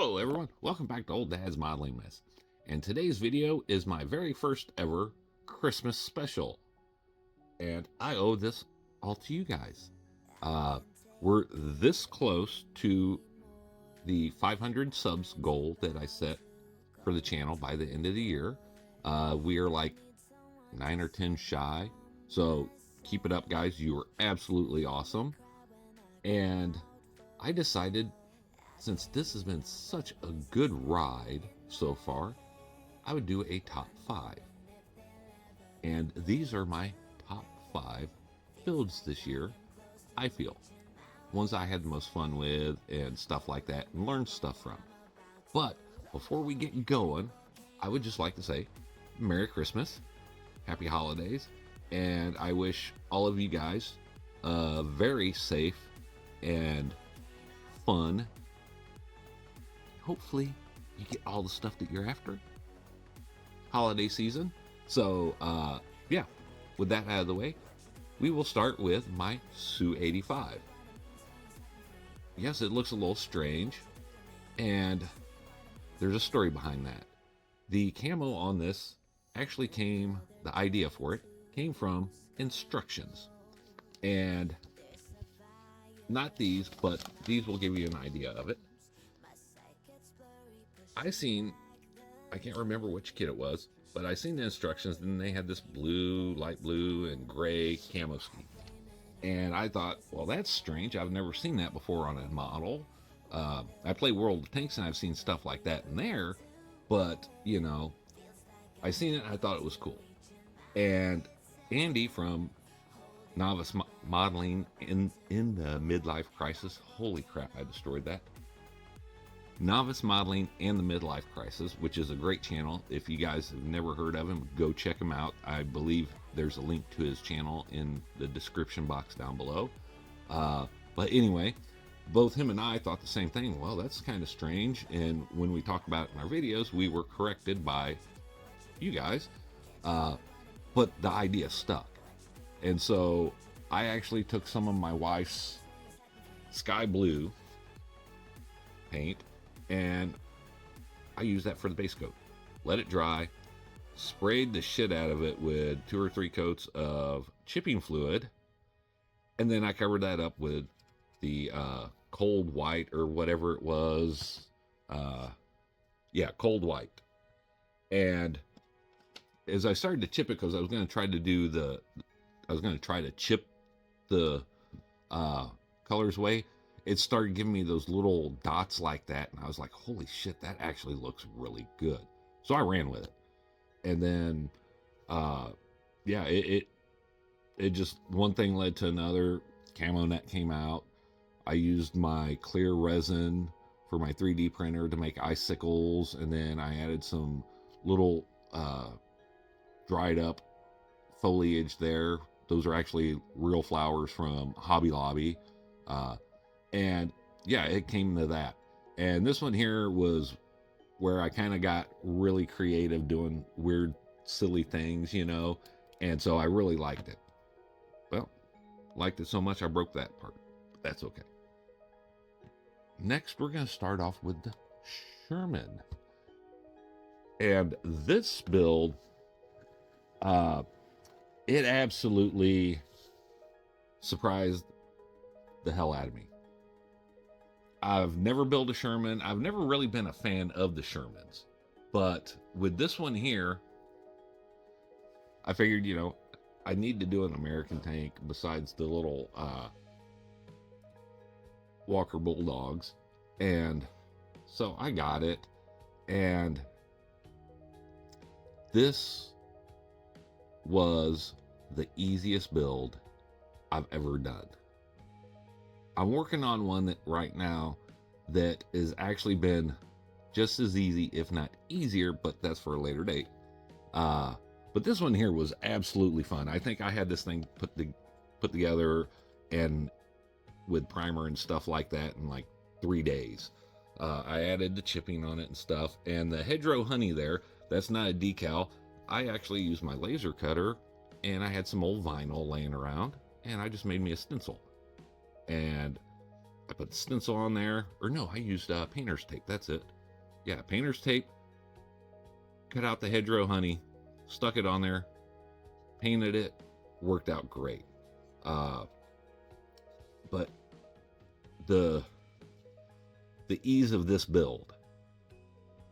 Hello everyone, welcome back to Old Dad's Modeling Mess. And today's video is my very first ever Christmas special. And I owe this all to you guys. We're this close to the 500 subs goal that I set for the channel by the end of the year. We are like 9 or 10 shy. So keep it up, guys. You are absolutely awesome. And I decided, since this has been such a good ride so far, I would do a top 5. And these are my top 5 builds this year, I feel. Ones I had the most fun with and stuff like that, and learned stuff from. But before we get going, I would just like to say Merry Christmas, Happy Holidays, and I wish all of you guys a very safe and fun, hopefully you get all the stuff that you're after, holiday season. So yeah, with that out of the way, we will start with my Su-85. Yes, it looks a little strange, and there's a story behind that. The camo on this actually the idea for it came from instructions. And not these, but these will give you an idea of it. I can't remember which kit it was, but I seen the instructions, and they had this blue, light blue, and gray camo scheme. And I thought, well, that's strange. I've never seen that before on a model. I play World of Tanks, and I've seen stuff like that in there, but, you know, I seen it, and I thought it was cool. And Andy from Novice Modeling in the Midlife Crisis, holy crap, I destroyed that. Novice Modeling and the Midlife Crisis, which is a great channel. If you guys have never heard of him, go check him out. I believe there's a link to his channel in the description box down below. But anyway, both him and I thought the same thing. Well, that's kind of strange. And when we talk about it in our videos, we were corrected by you guys. But the idea stuck. And so I actually took some of my wife's sky blue paint, and I used that for the base coat. Let it dry, sprayed the shit out of it with 2 or 3 coats of chipping fluid, and then I covered that up with the cold white or whatever it was. Yeah, cold white. And as I started to chip it, because I was going to try to chip the colors away, it started giving me those little dots like that, and I was like, holy shit, that actually looks really good. So I ran with it. And then yeah, it just, one thing led to another. Camo net came out. I used my clear resin for my 3D printer to make icicles, and then I added some little dried up foliage there. Those are actually real flowers from Hobby Lobby. And yeah, it came to that. And this one here was where I kind of got really creative, doing weird, silly things, you know. And so I really liked it. Well, liked it so much I broke that part. But that's okay. Next, we're going to start off with the Sherman. And this build, it absolutely surprised the hell out of me. I've never built a Sherman. I've never really been a fan of the Shermans. But with this one here, I figured, you know, I need to do an American tank besides the little Walker Bulldogs. And so I got it. And this was the easiest build I've ever done. I'm working on one that right now that has actually been just as easy, if not easier, but that's for a later date. But this one here was absolutely fun. I think I had this thing put together and with primer and stuff like that in like 3 days. I added the chipping on it and stuff, and the hedgerow honey there, that's not a decal. I actually used my laser cutter, and I had some old vinyl laying around, and I just made me a stencil. And I put the stencil on there, or no, I used painter's tape. That's it. Yeah, painter's tape. Cut out the hedgerow honey, stuck it on there, painted it, worked out great. But the ease of this build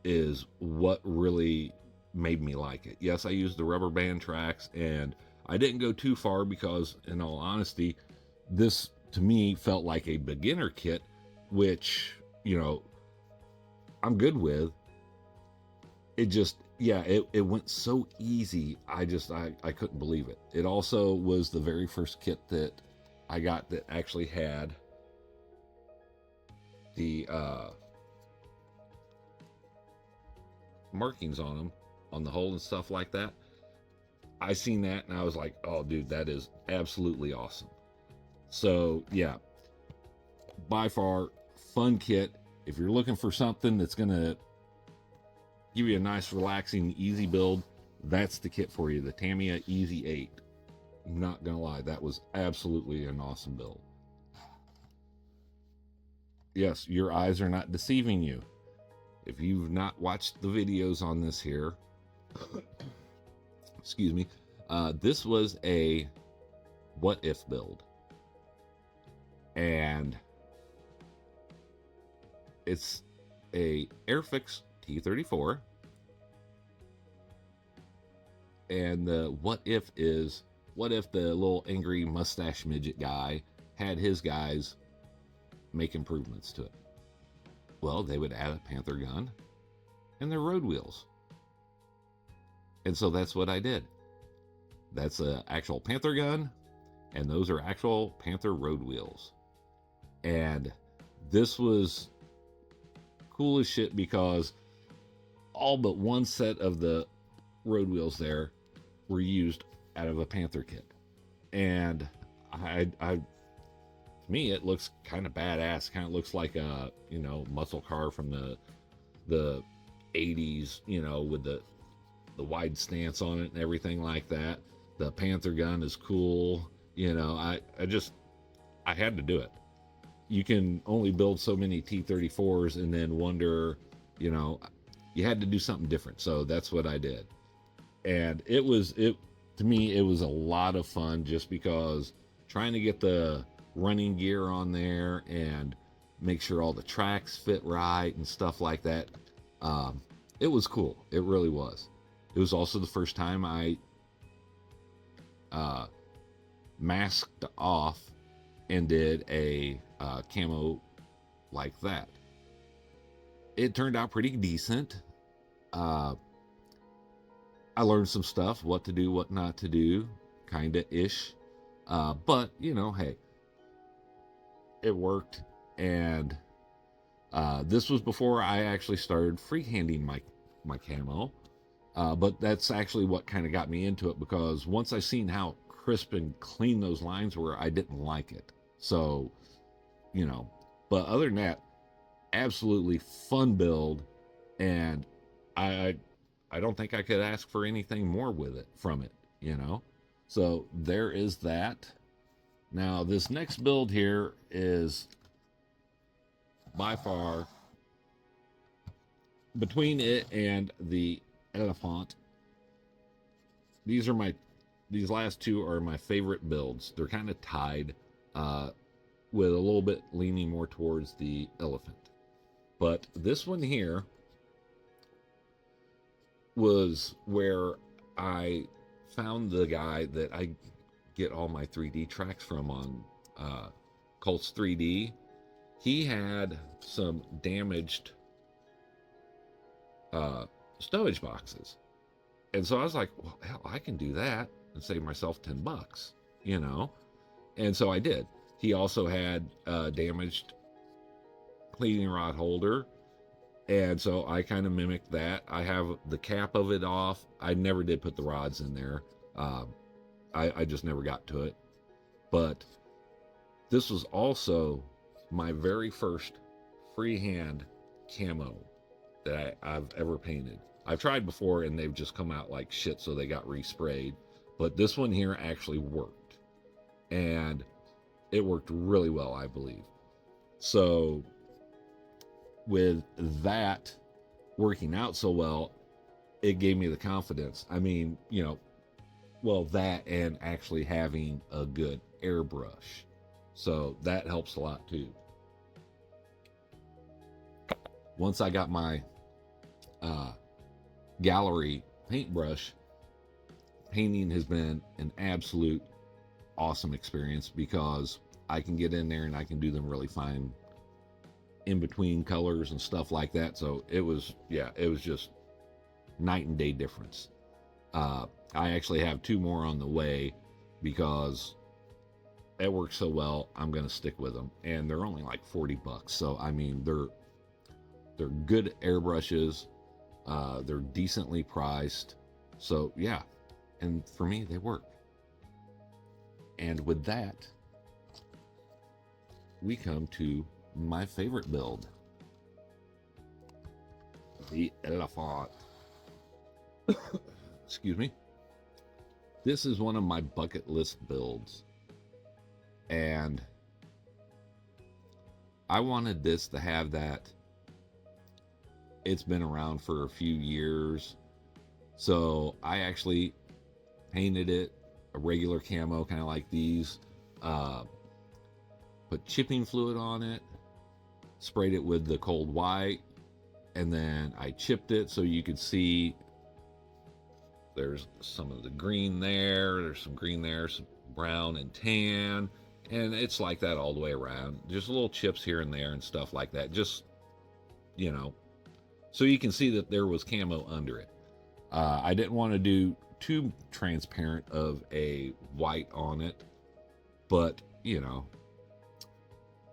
is what really made me like it. Yes, I used the rubber band tracks, and I didn't go too far because, in all honesty, this to me felt like a beginner kit, which, you know, I'm good with. It just, yeah, it went so easy. I couldn't believe it. It also was the very first kit that I got that actually had the markings on them, on the hole and stuff like that. I seen that and I was like, oh dude, that is absolutely awesome. So yeah, by far, fun kit. If you're looking for something that's gonna give you a nice, relaxing, easy build, that's the kit for you. The Tamiya Easy 8. Not gonna lie, that was absolutely an awesome build. Yes, your eyes are not deceiving you. If you've not watched the videos on this here, excuse me, this was a what if build. And it's a Airfix T34. And the what if is, what if the little angry mustache midget guy had his guys make improvements to it? Well, they would add a Panther gun and their road wheels. And so that's what I did. That's an actual Panther gun, and those are actual Panther road wheels. And this was cool as shit because all but one set of the road wheels there were used out of a Panther kit. And to me, it looks kind of badass. Kind of looks like a, you know, muscle car from the 80s, you know, with the wide stance on it and everything like that. The Panther gun is cool. You know, I had to do it. You can only build so many T34s and then wonder, you know, you had to do something different. So that's what I did. And to me, it was a lot of fun just because trying to get the running gear on there and make sure all the tracks fit right and stuff like that. It was cool. It really was. It was also the first time I masked off and did a camo like that. It turned out pretty decent. I learned some stuff, what to do, what not to do, kinda ish. But you know, hey, it worked. And this was before I actually started freehanding my camo. But that's actually what kind of got me into it, because once I seen how crisp and clean those lines were, I didn't like it. So, you know, but other than that, absolutely fun build. And I don't think I could ask for anything more with it, from it, you know? So there is that. Now this next build here is by far, between it and the Elefant, these last two are my favorite builds. They're kind of tied, with a little bit leaning more towards the Elefant. But this one here was where I found the guy that I get all my 3D tracks from on Colts 3D. He had some damaged stowage boxes. And so I was like, well, hell, I can do that and save myself $10, you know? And so I did. He also had damaged cleaning rod holder. And so I kind of mimicked that. I have the cap of it off. I never did put the rods in there. I just never got to it. But this was also my very first freehand camo that I've ever painted. I've tried before and they've just come out like shit, so they got resprayed. But this one here actually worked. And it worked really well, I believe. So with that working out so well, it gave me the confidence. I mean, you know, well, that and actually having a good airbrush. So that helps a lot too. Once I got my gallery paintbrush, painting has been an absolute awesome experience because I can get in there and I can do them really fine in between colors and stuff like that. So it was, yeah, it was just night and day difference. I actually have 2 more on the way because it works so well. I'm going to stick with them, and they're only like $40. So I mean, they're good airbrushes. They're decently priced. So yeah, and for me, they work. And with that, we come to my favorite build, the Elefant. Excuse me. This is one of my bucket list builds, and I wanted this to have that. It's been around for a few years, so I actually painted it a regular camo, kind of like these. Put chipping fluid on it, sprayed it with the cold white, and then I chipped it so you could see there's some of the green there, there's some green there, some brown and tan, and it's like that all the way around. Just little chips here and there and stuff like that, just, you know, so you can see that there was camo under it. I didn't want to do too transparent of a white on it, but, you know,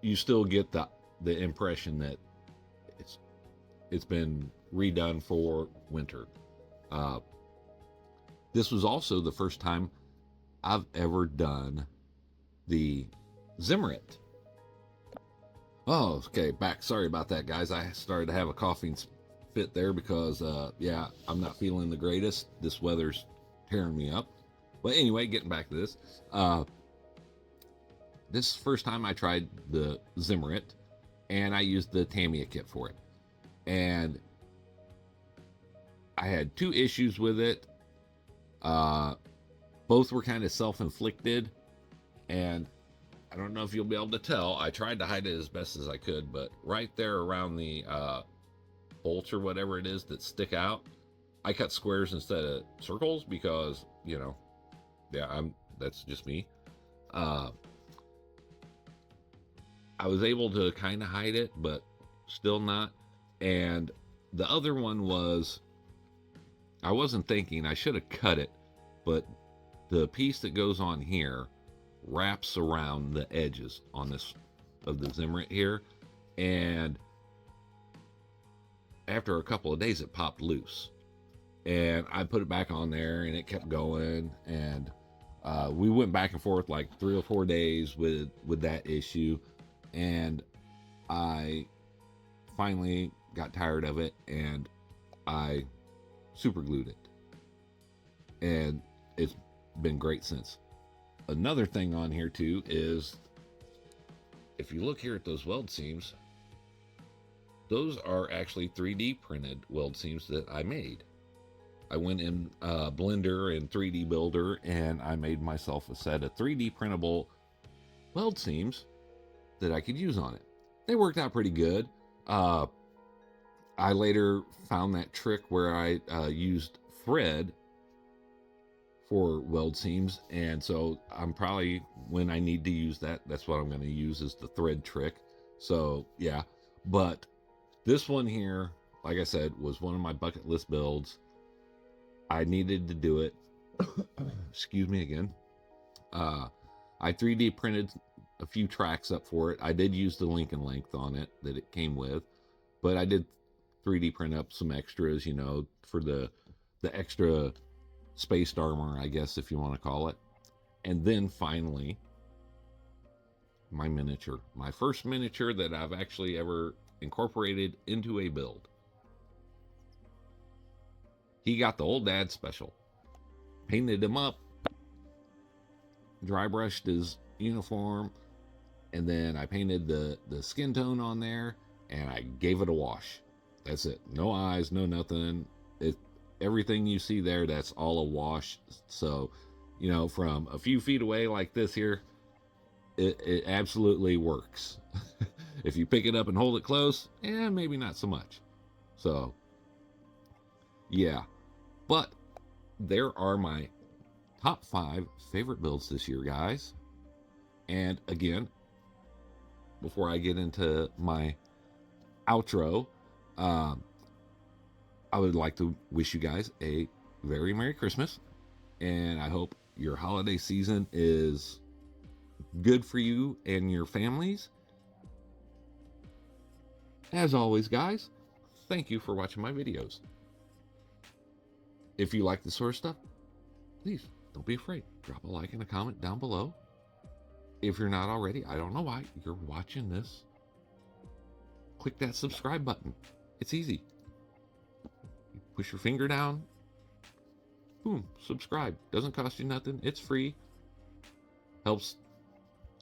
you still get the impression that it's been redone for winter. This was also the first time I've ever done the Zimmerit. Oh, okay, back. Sorry about that, guys. I started to have a coughing fit there because, yeah, I'm not feeling the greatest. This weather's tearing me up. But anyway, getting back to this. This is the first time I tried the Zimmerit, and I used the Tamiya kit for it. And I had 2 issues with it. Both were kind of self-inflicted, and I don't know if you'll be able to tell. I tried to hide it as best as I could, but right there around the bolts or whatever it is that stick out, I cut squares instead of circles because, you know, yeah, that's just me. I was able to kind of hide it, but still not. And the other one was, I wasn't thinking, I should have cut it, but the piece that goes on here wraps around the edges on this of the Zimmerit here, and after a couple of days it popped loose, and I put it back on there and it kept going, and we went back and forth like 3 or 4 days with that issue, and I finally got tired of it and I super glued it, and it's been great since. Another thing on here too is, if you look here at those weld seams, those are actually 3D printed weld seams that I made. I went in Blender and 3D Builder, and I made myself a set of 3D printable weld seams that I could use on it. They worked out pretty good. I later found that trick where I used thread for weld seams, and so I'm probably, when I need to use that, that's what I'm going to use, is the thread trick. So yeah, but this one here, like I said, was one of my bucket list builds. I needed to do it. Excuse me again. I 3D printed a few tracks up for it. I did use the Lincoln length on it that it came with, but I did 3D print up some extras, you know, for the extra spaced armor, I guess, if you want to call it. And then finally, my miniature, my first miniature that I've actually ever incorporated into a build. He got the old dad special. Painted him up, dry brushed his uniform, and then I painted the skin tone on there, and I gave it a wash. That's it. No eyes, no nothing. Everything you see there, that's all a wash. So, you know, from a few feet away like this here, it absolutely works. If you pick it up and hold it close, maybe not so much. So, yeah. But there are my top 5 favorite builds this year, guys. And again, before I get into my outro, I would like to wish you guys a very Merry Christmas. And I hope your holiday season is good for you and your families. As always, guys, thank you for watching my videos. If you like this sort of stuff, please don't be afraid. Drop a like and a comment down below. If you're not already, I don't know why you're watching this. Click that subscribe button. It's easy. You push your finger down. Boom, subscribe. Doesn't cost you nothing. It's free. Helps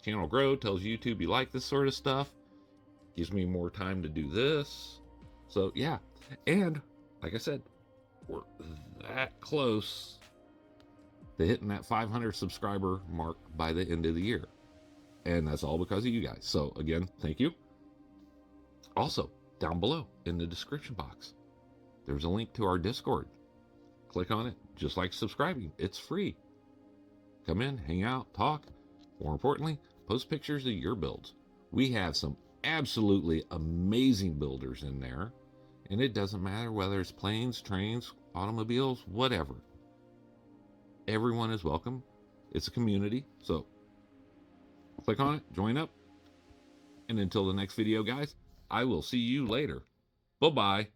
channel grow. Tells YouTube you like this sort of stuff. Gives me more time to do this. So yeah. And like I said, we're that close to hitting that 500 subscriber mark by the end of the year. And that's all because of you guys. So again, thank you. Also, down below in the description box, there's a link to our Discord. Click on it, just like subscribing. It's free. Come in, hang out, talk. More importantly, post pictures of your builds. We have some absolutely amazing builders in there. And it doesn't matter whether it's planes, trains, automobiles, whatever. Everyone is welcome. It's a community. So click on it, join up. And until the next video, guys, I will see you later. Bye-bye.